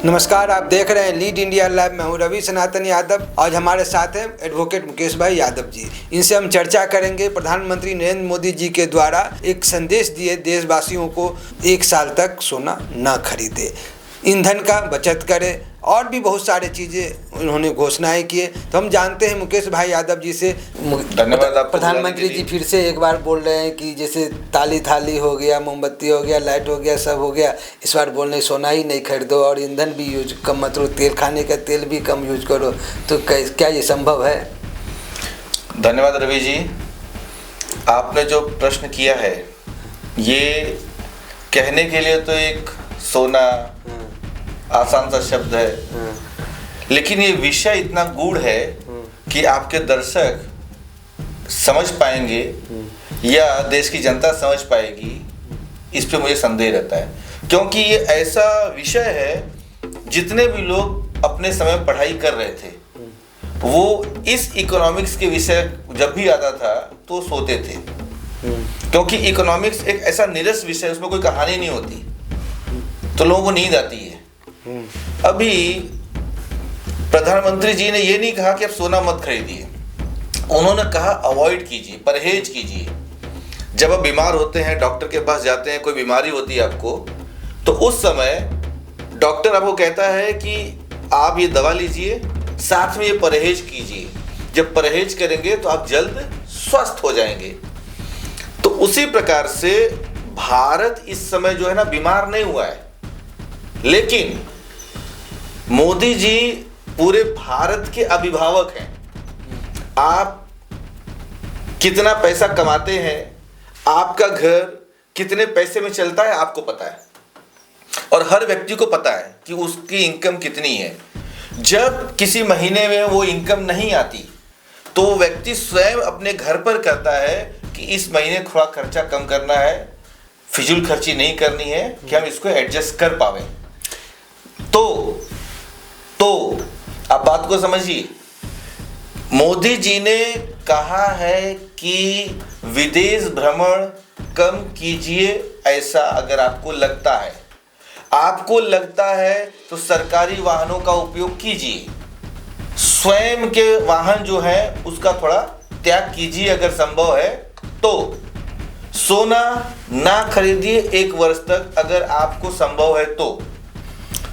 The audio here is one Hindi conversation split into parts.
नमस्कार, आप देख रहे हैं लीड इंडिया लाइव। मैं हूं रवि सनातन यादव। आज हमारे साथ हैं एडवोकेट मुकेश भाई यादव जी। इनसे हम चर्चा करेंगे प्रधानमंत्री नरेंद्र मोदी जी के द्वारा एक संदेश दिए देशवासियों को, 1 साल तक सोना न खरीदे, ईंधन का बचत करें और भी बहुत सारी चीज़ें उन्होंने घोषणाएं किए। तो हम जानते हैं मुकेश भाई यादव जी से। धन्यवाद आपको। प्रधानमंत्री जी फिर से एक बार बोल रहे हैं कि जैसे ताली थाली हो गया, मोमबत्ती हो गया, लाइट हो गया, सब हो गया। इस बार बोल रहे सोना ही नहीं खरीदो और ईंधन भी यूज कम मत करो, तेल खाने का तेल भी कम यूज करो। तो क्या ये संभव है? धन्यवाद रवि जी। आपने जो प्रश्न किया है ये कहने के लिए तो एक सोना आसान सा शब्द है, लेकिन ये विषय इतना गूढ़ है कि आपके दर्शक समझ पाएंगे या देश की जनता समझ पाएगी, इस पे मुझे संदेह रहता है। क्योंकि ये ऐसा विषय है, जितने भी लोग अपने समय पढ़ाई कर रहे थे वो इस इकोनॉमिक्स के विषय जब भी आता था तो सोते थे, क्योंकि इकोनॉमिक्स एक ऐसा नीरस विषय है, उसमें कोई कहानी नहीं होती, तो लोगों को नींद आती है। अभी प्रधानमंत्री जी ने ये नहीं कहा कि आप सोना मत खरीदिए, उन्होंने कहा अवॉइड कीजिए, परहेज कीजिए। जब आप बीमार होते हैं, डॉक्टर के पास जाते हैं, कोई बीमारी होती है आपको, तो उस समय डॉक्टर आपको कहता है कि आप ये दवा लीजिए, साथ में ये परहेज कीजिए। जब परहेज करेंगे तो आप जल्द स्वस्थ हो जाएंगे। तो उसी प्रकार से भारत इस समय जो है ना बीमार नहीं हुआ है, लेकिन मोदी जी पूरे भारत के अभिभावक हैं। आप कितना पैसा कमाते हैं, आपका घर कितने पैसे में चलता है, आपको पता है, और हर व्यक्ति को पता है कि उसकी इनकम कितनी है। जब किसी महीने में वो इनकम नहीं आती तो व्यक्ति स्वयं अपने घर पर करता है कि इस महीने थोड़ा खर्चा कम करना है, फिजूल खर्ची नहीं करनी है, कि हम इसको एडजस्ट कर पावे। तो अब बात को समझिए। मोदी जी ने कहा है कि विदेश भ्रमण कम कीजिए। ऐसा अगर आपको लगता है तो सरकारी वाहनों का उपयोग कीजिए, स्वयं के वाहन जो है उसका थोड़ा त्याग कीजिए अगर संभव है तो। सोना ना खरीदिए 1 वर्ष तक अगर आपको संभव है तो।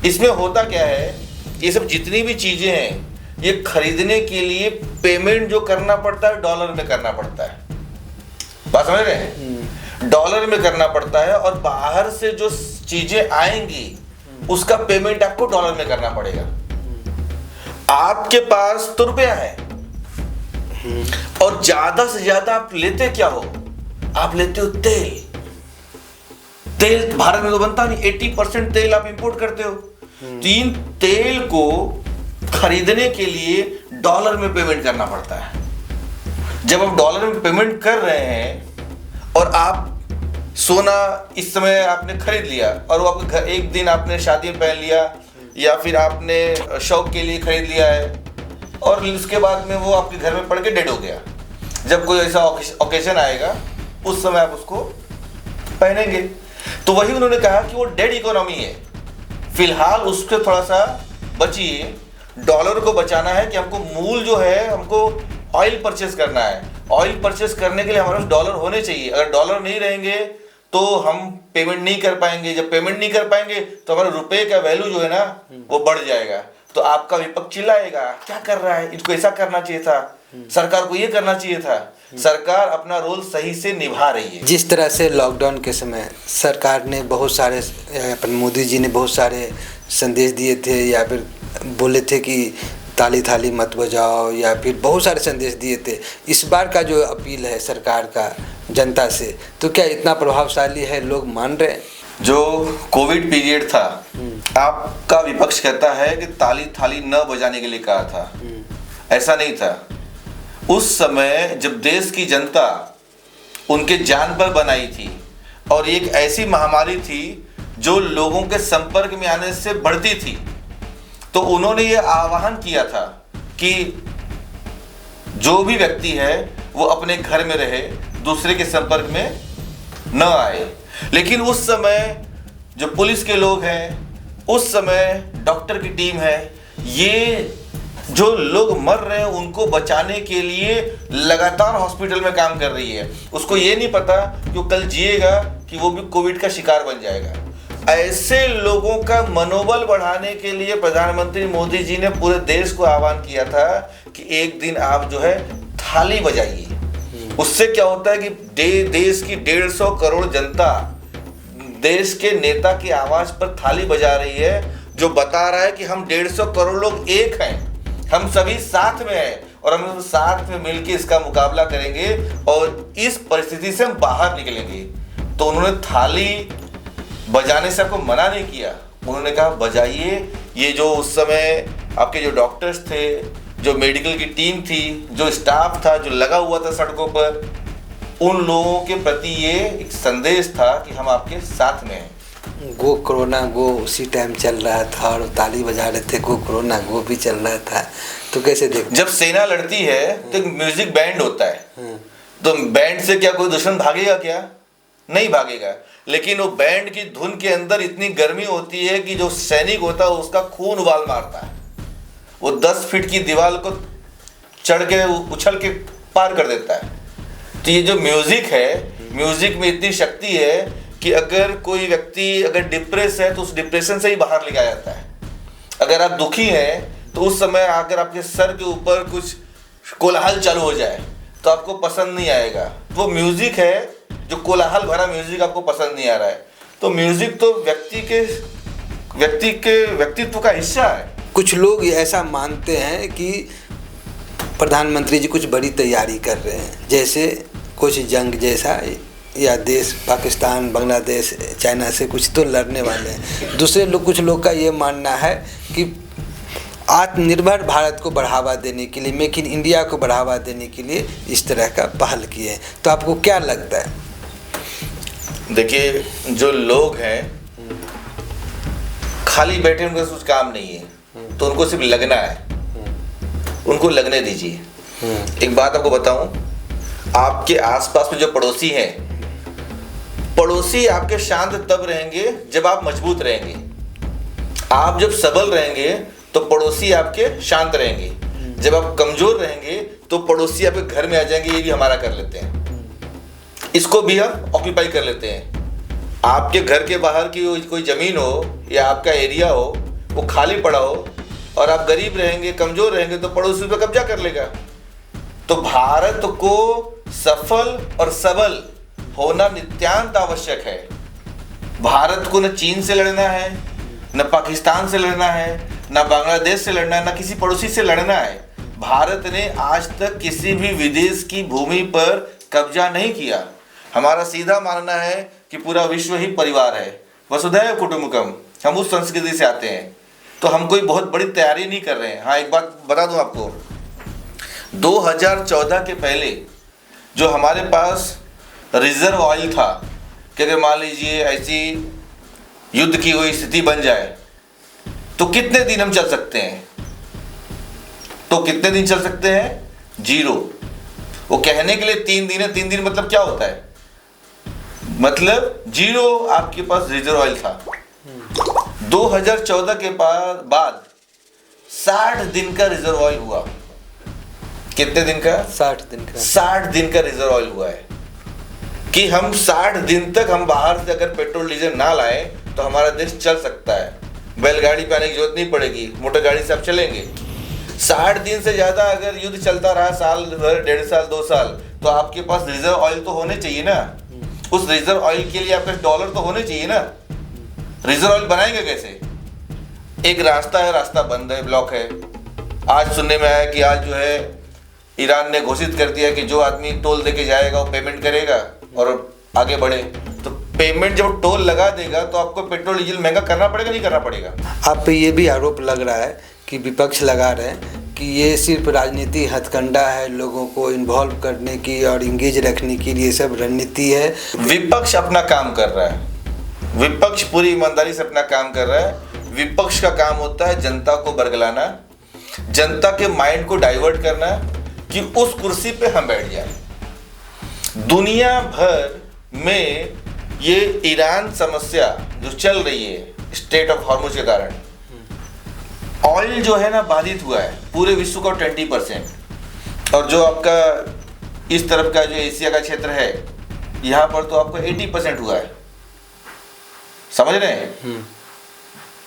इसमें होता क्या है, ये सब जितनी भी चीजें हैं ये खरीदने के लिए पेमेंट जो करना पड़ता है डॉलर में करना पड़ता है। बात समझ रहे हैं? डॉलर में करना पड़ता है, और बाहर से जो चीजें आएंगी उसका पेमेंट आपको डॉलर में करना पड़ेगा। आपके पास तो रुपया है और ज्यादा से ज्यादा आप लेते क्या हो? आप लेते हो तेल। तेल भारत में तो बनता नहीं, 80% तेल आप इंपोर्ट करते हो। तो इन तेल को खरीदने के लिए डॉलर में पेमेंट करना पड़ता है। जब आप डॉलर में पेमेंट कर रहे हैं और आप सोना इस समय आपने खरीद लिया और वो आपके घर, एक दिन आपने शादी में पहन लिया या फिर आपने शौक के लिए खरीद लिया है और उसके बाद में वो आपके घर में पड़ के डेड हो गया, जब कोई ऐसा ओकेजन आएगा उस समय आप उसको पहनेंगे। तो वही उन्होंने कहा कि वो डेड इकोनॉमी है, फिलहाल उसके थोड़ा सा बचिए। डॉलर को बचाना है कि हमको मूल जो है, हमको ऑयल परचेस करना है। ऑयल परचेस करने के लिए हमारे पास डॉलर होने चाहिए। अगर डॉलर नहीं रहेंगे तो हम पेमेंट नहीं कर पाएंगे। जब पेमेंट नहीं कर पाएंगे तो हमारे रुपए का वैल्यू जो है ना वो बढ़ जाएगा। तो आपका विपक्ष चिल्लाएगा, क्या कर रहा है, इसको ऐसा करना चाहिए था, सरकार को ये करना चाहिए था। सरकार अपना रोल सही से निभा रही है। जिस तरह से लॉकडाउन के समय सरकार ने बहुत सारे, अपन मोदी जी ने बहुत सारे संदेश दिए थे, या फिर बोले थे कि ताली थाली मत बजाओ, या फिर बहुत सारे संदेश दिए थे। इस बार का जो अपील है सरकार का जनता से, तो क्या इतना प्रभावशाली है? लोग मान रहे हैं? जो कोविड पीरियड था, आपका विपक्ष कहता है कि ताली थाली न बजाने के लिए कहा था। ऐसा नहीं था। उस समय जब देश की जनता उनके जान पर बनाई थी और एक ऐसी महामारी थी जो लोगों के संपर्क में आने से बढ़ती थी, तो उन्होंने ये आह्वान किया था कि जो भी व्यक्ति है वो अपने घर में रहे, दूसरे के संपर्क में न आए। लेकिन उस समय जो पुलिस के लोग हैं उस समय डॉक्टर की टीम है, ये जो लोग मर रहे हैं उनको बचाने के लिए लगातार हॉस्पिटल में काम कर रही है। उसको ये नहीं पता कि वो कल जिएगा कि वो भी कोविड का शिकार बन जाएगा। ऐसे लोगों का मनोबल बढ़ाने के लिए प्रधानमंत्री मोदी जी ने पूरे देश को आह्वान किया था कि एक दिन आप जो है थाली बजाइए। उससे क्या होता है कि देश की 150 करोड़ जनता देश के नेता की आवाज पर थाली बजा रही है, जो बता रहा है कि हम 150 करोड़ लोग एक हैं, हम सभी साथ में हैं और हम साथ में मिलकर इसका मुकाबला करेंगे और इस परिस्थिति से हम बाहर निकलेंगे। तो उन्होंने थाली बजाने से आपको मना नहीं किया, उन्होंने कहा बजाइए। ये जो उस समय आपके जो डॉक्टर्स थे, जो मेडिकल की टीम थी, जो स्टाफ था, जो लगा हुआ था सड़कों पर, उन लोगों के प्रति ये एक संदेश था कि हम आपके साथ में हैं। गो कोरोना गो उसी टाइम चल रहा था और ताली बजा रहे थे, गो कोरोना गो भी चल रहा था। तो कैसे देख, जब सेना लड़ती है तो म्यूजिक बैंड होता है, तो बैंड से क्या कोई दुश्मन भागेगा क्या? नहीं भागेगा। लेकिन वो बैंड की धुन के अंदर इतनी गर्मी होती है कि जो सैनिक होता है उसका खून उबाल मारता है, वो 10 फीट की दीवार को चढ़ के उछल के पार कर देता है। तो ये जो म्यूजिक है, म्यूजिक में इतनी शक्ति है कि अगर कोई व्यक्ति अगर डिप्रेस है तो उस डिप्रेशन से ही बाहर ले जाया जाता है। अगर आप दुखी हैं तो उस समय अगर आपके सर के ऊपर कुछ कोलाहल चालू हो जाए तो आपको पसंद नहीं आएगा। वो म्यूजिक है जो कोलाहल भरा म्यूजिक आपको पसंद नहीं आ रहा है। तो म्यूजिक तो व्यक्ति के व्यक्तित्व का हिस्सा है। कुछ लोग ऐसा मानते हैं कि प्रधानमंत्री जी कुछ बड़ी तैयारी कर रहे हैं, जैसे कुछ जंग जैसा, या देश पाकिस्तान, बांग्लादेश, चाइना से कुछ तो लड़ने वाले हैं। दूसरे लोग, कुछ लोग का ये मानना है कि आत्मनिर्भर भारत को बढ़ावा देने के लिए, मेक इन इंडिया को बढ़ावा देने के लिए इस तरह का पहल किए हैं। तो आपको क्या लगता है? देखिए, जो लोग हैं खाली बैठे उनका कुछ काम नहीं है, तो उनको सिर्फ लगना है, उनको लगने दीजिए। एक बात आपको बताऊं, आपके आसपास में जो पड़ोसी हैं, पड़ोसी आपके शांत तब रहेंगे जब आप मजबूत रहेंगे। आप जब सबल रहेंगे तो पड़ोसी आपके शांत रहेंगे। जब आप कमजोर रहेंगे तो पड़ोसी आपके घर में आ जाएंगे, ये भी हमारा कर लेते हैं, इसको भी हम ऑक्यूपाई कर लेते हैं। आपके घर के बाहर की कोई जमीन हो या आपका एरिया हो, वो खाली पड़ा हो और आप गरीब रहेंगे, कमजोर रहेंगे, तो पड़ोसी पे कब्जा कर लेगा। तो भारत को सफल और सबल होना नित्यांत आवश्यक है। भारत को न चीन से लड़ना है, न पाकिस्तान से लड़ना है, न बांग्लादेश से लड़ना है, न किसी पड़ोसी से लड़ना है। भारत ने आज तक किसी भी विदेश की भूमि पर कब्जा नहीं किया। हमारा सीधा मानना है कि पूरा विश्व ही परिवार है, वसुधैव कुटुंबकम। हम उस संस्कृति से आते हैं, तो हम कोई बहुत बड़ी तैयारी नहीं कर रहे हैं। हाँ, एक बात बता दूं आपको, 2014 के पहले जो हमारे पास रिजर्व ऑयल था कि अगर मान लीजिए ऐसी युद्ध की हुई स्थिति बन जाए तो कितने दिन हम चल सकते हैं? तो कितने दिन चल सकते हैं? 0। वो कहने के लिए 3 दिन है। 3 दिन मतलब क्या होता है? मतलब 0 आपके पास रिजर्व ऑयल था। 2014 के बाद 60 दिन का रिजर्व ऑयल हुआ। कितने दिन का? 60 दिन का। 60 दिन का रिजर्व ऑयल हुआ है कि हम 60 दिन तक हम बाहर से अगर पेट्रोल डीजल ना लाए तो हमारा देश चल सकता है। बैलगाड़ी पे आने की जरूरत नहीं पड़ेगी, मोटर गाड़ी से आप चलेंगे। 60 दिन से ज्यादा अगर युद्ध चलता रहा, साल भर, 1.5 साल, 2 साल, तो आपके पास रिजर्व ऑयल तो होने चाहिए ना। उस रिजर्व ऑयल के लिए आपके डॉलर तो होने चाहिए ना। रिजर्व ऑयल बनाएंगे कैसे? एक रास्ता है, रास्ता बंद है, ब्लॉक है। आज सुनने में आया कि आज जो है ईरान ने घोषित कर दिया कि जो आदमी टोल देके जाएगा वो पेमेंट करेगा और आगे बढ़े। तो पेमेंट जब टोल लगा देगा तो आपको पेट्रोल डीजल महंगा करना पड़ेगा, नहीं करना पड़ेगा? आप पे ये भी आरोप लग रहा है कि विपक्ष लगा रहे हैं कि ये सिर्फ राजनीति हथकंडा है, लोगों को इन्वॉल्व करने की और इंगेज रखने की लिए सब रणनीति है। विपक्ष अपना काम कर रहा है, विपक्ष पूरी ईमानदारी से अपना काम कर रहा है। विपक्ष का काम होता है जनता को बरगलाना, जनता के माइंड को डाइवर्ट करना कि उस कुर्सी पे हम बैठ जाएं। दुनिया भर में ये ईरान समस्या जो चल रही है स्टेट ऑफ हॉर्मुज के कारण, ऑयल जो है ना बाधित हुआ है पूरे विश्व का 20%, और जो आपका इस तरफ का जो एशिया का क्षेत्र है यहाँ पर तो आपका 80% हुआ है। समझ रहे हैं?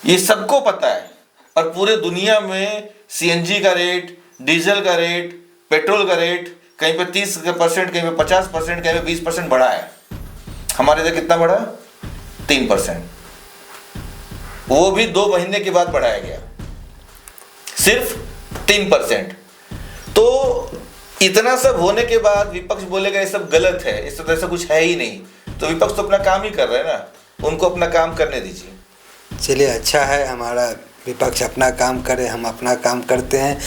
ये सबको पता है, और पूरे दुनिया में सीएनजी का रेट, डीजल का रेट, पेट्रोल का रेट कहीं पे 30%, कहीं पे 50%, कहीं पे 20% बढ़ा है। हमारे इधर कितना बढ़ा? 3%। वो भी 2 महीने के बाद बढ़ाया गया, सिर्फ 3%। तो इतना सब होने के बाद विपक्ष बोलेगा ये सब गलत है, इस तरह से कुछ है ही नहीं। तो विपक्ष तो अपना काम ही कर रहे हैं ना, उनको अपना काम करने दीजिए। चलिए, अच्छा है, हमारा विपक्ष अपना काम करे, हम अपना काम करते हैं।